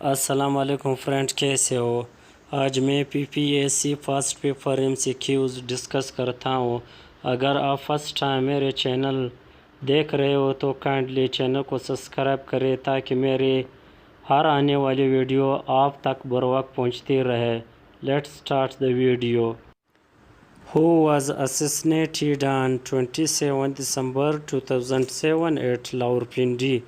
السلام علیکم فرینڈ، کیسے ہو؟ آج میں PPSC fast paper MCQs discuss کرتا ہوں۔ اگر آپ فرسٹ ٹائم میرے چینل دیکھ رہے ہو تو کائنڈلی چینل کو سبسکرائب کریں تاکہ میرے ہر آنے والی ویڈیو آپ تک بروقت پہنچتی رہے۔ Let's start the video. Who was assassinated on 27 December 2007 at لاورپنڈی؟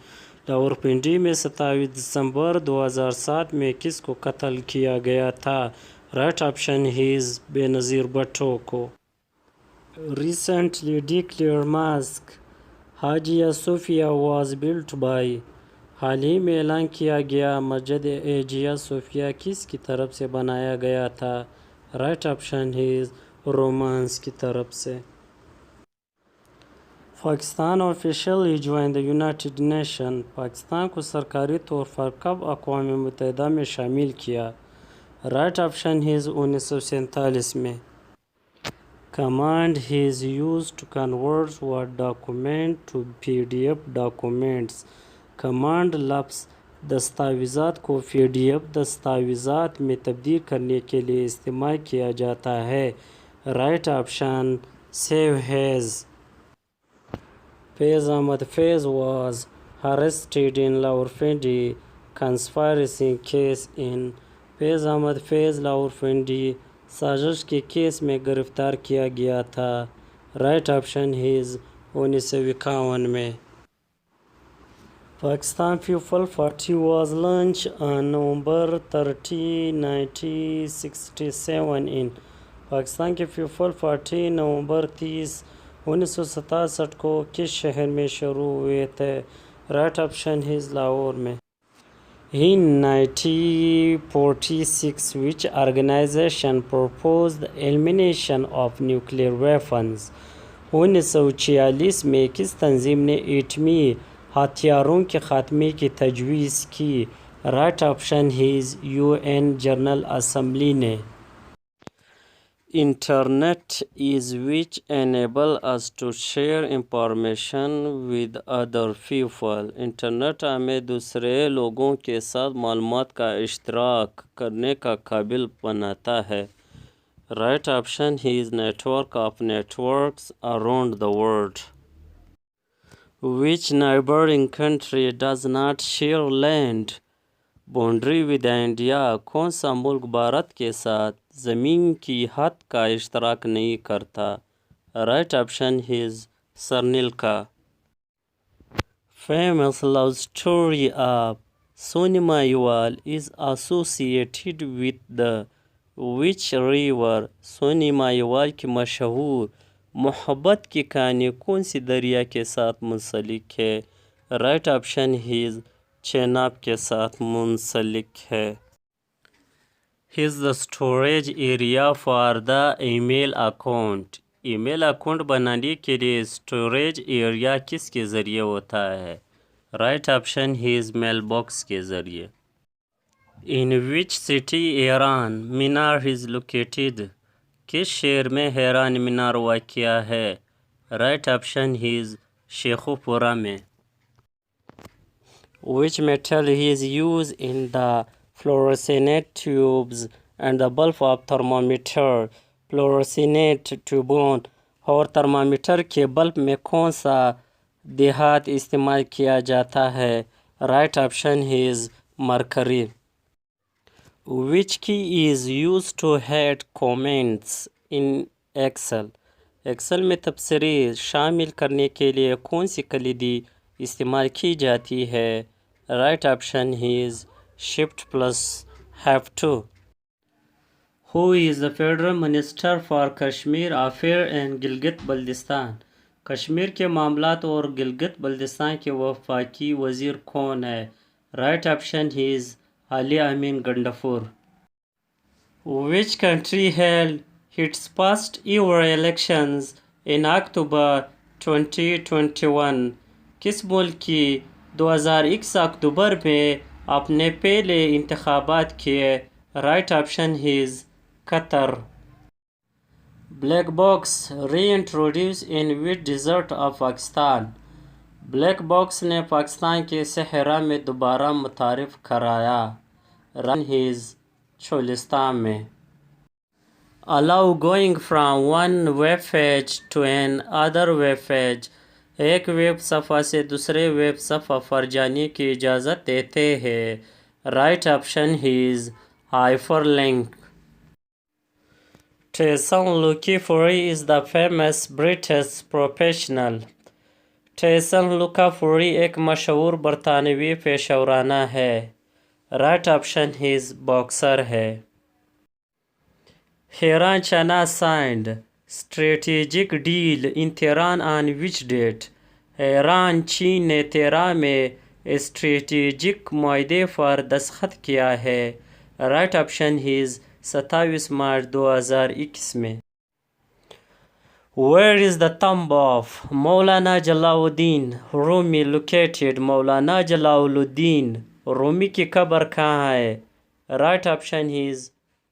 لاورپنڈی میں 27 دسمبر 2007 میں کس کو قتل کیا گیا تھا؟ رائٹ آپشن ہیز بے نظیر بھٹو کو۔ Recently declared mosque حاجیہ Sofia was built by حال ہی میں اعلان کیا گیا مسجد حاجیہ صوفیہ کس کی طرف سے بنایا گیا تھا؟ رائٹ آپشن ہیز رومانس کی طرف سے۔ Pakistan officially join the United nation Pakistan کو سرکاری طور پر کب اقوام متحدہ میں شامل کیا؟ رائٹ آپشن ہیز 1947 میں۔ Command has used to convert word document to PDF documents command لفظ دستاویزات کو PDF دستاویزات میں تبدیل کرنے کے لیے استعمال کیا جاتا ہے۔ Right option save has. Faiz Ahmed Faiz was arrested in Rawalpindi conspiracy case in Faiz Ahmed Faiz Rawalpindi سازش کے کیس میں گرفتار کیا گیا تھا۔ رائٹ آپشن ہیز 1951 میں۔ Pakistan people party was launched on November 30, 1967 in Pakistan کی پیپل پارٹی نومبر 30، 1967 کو کس شہر میں شروع ہوئے تھے؟ رائٹ آپشن ہیز لاہور میں۔ In 1946 which organization proposed the elimination of nuclear weapons 1946 میں کس تنظیم نے ایٹمی ہتھیاروں کے خاتمے کی تجویز کی؟ Right option has UN general assembly نے۔ Internet is which enable us to share information with other people internet ہمیں دوسرے لوگوں کے ساتھ معلومات کا اشتراک کرنے کا قابل بناتا ہے۔ Right option has network of networks around the world. Which neighboring country does not share land boundary with India کون سا ملک بھارت کے ساتھ زمین کی حد کا اشتراک نہیں کرتا؟ Right option has Sri Lanka. Famous love story of Sohni Mahiwal is associated with the which river Sohni Mahiwal کی مشہور محبت کی کہانی کون سی دریا کے ساتھ منسلک ہے؟ رائٹ آپشن ہیز چیناب کے ساتھ منسلک ہے۔ Is the storage area for the email account email account بنانے کے لیے اسٹوریج ایریا کس کے ذریعے ہوتا ہے؟ Right option has mail box کے ذریعے۔ In which city Iran Minar is located کس شہر میں حیران مینار واقع ہے؟ رائٹ آپشن ہیز شیخوپورہ میں۔ Which metal is used in the fluorescent tubes and the bulb of thermometer fluorescent ٹیوبوں اور تھرمامیٹر کے بلب میں کون سا دھات استعمال کیا جاتا ہے؟ Right option has mercury. Which key is used to add comments in Excel Excel میں تبصرے شامل کرنے کے لیے کون سی کلیدی استعمال کی جاتی ہے؟ Right option has Shift+F2۔ Who is the Federal Minister for Kashmir Affairs and Gilgit Baltistan Kashmir کے معاملات اور گلگت بلتستان کے وفاقی وزیر کون ہے؟ Right option has Ali Amin Gandapur. Which country held its first ever elections in October 2021 کس ملک کی 2001 اکتوبر میں اپنے پہلے انتخابات کیے؟ Right option has Qatar. Black box reintroduce in which desert of Pakistan black box نے پاکستان کے صحرا میں دوبارہ متعارف کرایا۔ run his چولستان میں. allow going from one web page to another web page. ایک ویب صفحہ سے دوسرے ویب صفحہ پر جانے کی اجازت دیتے ہیں. Right option is hyperlink. Tyson Lucifer is the famous British professional. Tyson لوکافوری ایک مشہور برطانوی پیشہ ورانہ ہے. رائٹ آپشن ہز باکسر ہے. Iran China signed strategic deal in Tehran on which date. Iran چین نے تیران میں اسٹریٹجک معاہدے پر دستخط کیا ہے. رائٹ آپشن ہز 27 مارچ 2021 میں. Where is the tomb of Maulana Jalaluddin Rumi located? مولانا جلال الدین رومی کی قبر کہاں ہے؟ رائٹ آپشن ہز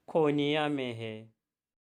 کونیا میں ہے.